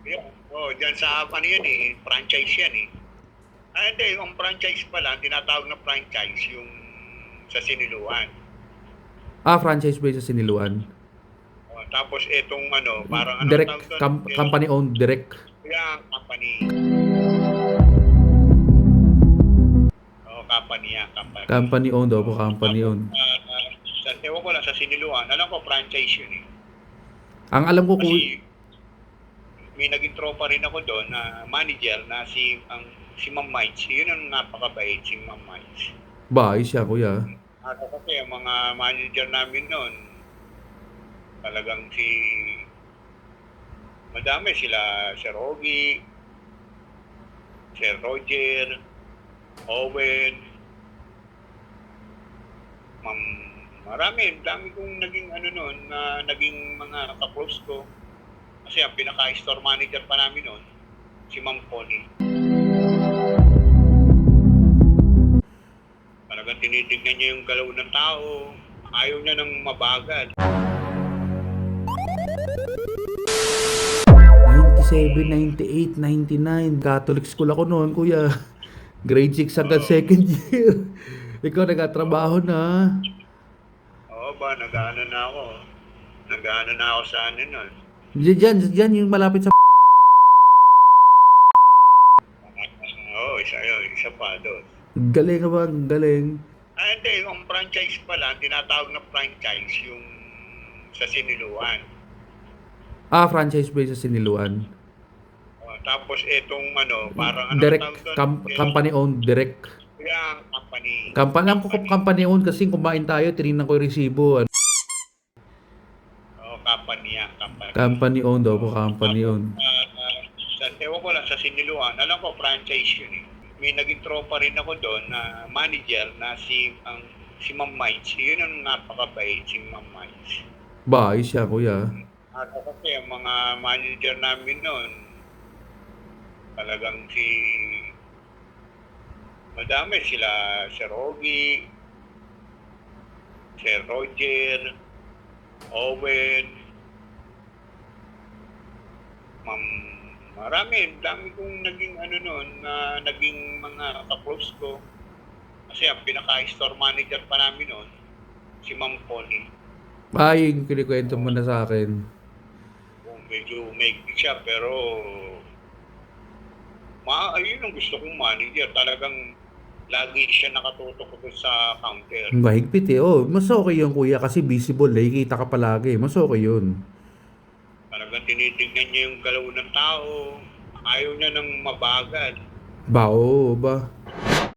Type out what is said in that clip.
Yun. Oh, diyan sa ano yan eh, franchise yan eh. Ah, hindi, yung franchise pala, tinatawag na franchise yung sa Siniluan. Ah, franchise ba yun sa Siniluan? Oh, tapos etong ano, parang ano Direct, tawag doon? company owned, direct. Yung company. Oh, company yan, company. Company owned, opo, Oh, company tapos owned. ewan ko lang sa Siniluan, alam ko franchise yun eh. Ang alam ko, Kasi may naging tropa rin ako doon na manager na si Ma'am Mites. Yun ang napakabait, si Ma'am Mites. ba, siya, kuya. Ako kasi ang mga manager namin noon, talagang madami sila, Sir Ogie, Sir Roger, Owen, Ma'am, dami kong naging ano noon, na naging mga ka-close ko. Kasi ang pinaka-store manager pa namin noon, si Ma'am Connie. Talagang tinitignan niya yung galaw ng tao. Ayaw niya ng mabagal. 97, 98, 99. Catholic school ako noon, kuya. Grade 6 hanggang Oo. second year. Ikaw nagkatrabaho na. Oo ba, nag-ano na ako. Nag-ano na ako sa ano nun. Diyan, yung malapit sa... Oo, isa yun. Isa pa doon. Galing ka ba? Galing. Ah, hindi. Yung franchise pala, tinatawag na franchise yung sa Siniluan. Ah, franchise ba yun sa Siniluan? Oh, tapos etong ano, parang ano Direct, tawag doon? company owned, direct. Yung company. Company, alam ko company owned kasi kumain tayo, tinignan ko yung resibo. Oo, company yan. Company. Company owned, opo, Oo. company Tapos, owned. ewan ko lang sa Siniluan, alam ko franchise yun eh. May naging tropa rin ako doon na manager na si Ma'am Mites. Yun ang napakabait, si Ma'am Mites. Ba, siya, kuya. Ako kasi ang mga manager namin noon, talagang madami sila, Sir Ogie, Sir Roger, Owen, Ma'am, dami kong naging ano noon, na naging mga ka-close ko. Kasi ang pinaka-store manager pa namin noon, si Ma'am Connie. Ay, yung kinikwento mo na sa akin. Kung medyo may siya, pero ayun ang gusto kong manager. Talagang lagi siya nakatutok doon sa counter. Mahigpit eh. Oh, mas okay yun, kuya, kasi visible eh. Kita ka palagi. Mas okay yun. Talagang tinitignan niya yung galaw ng tao. Ayaw niya ng mabagal. Ba, oo, ba.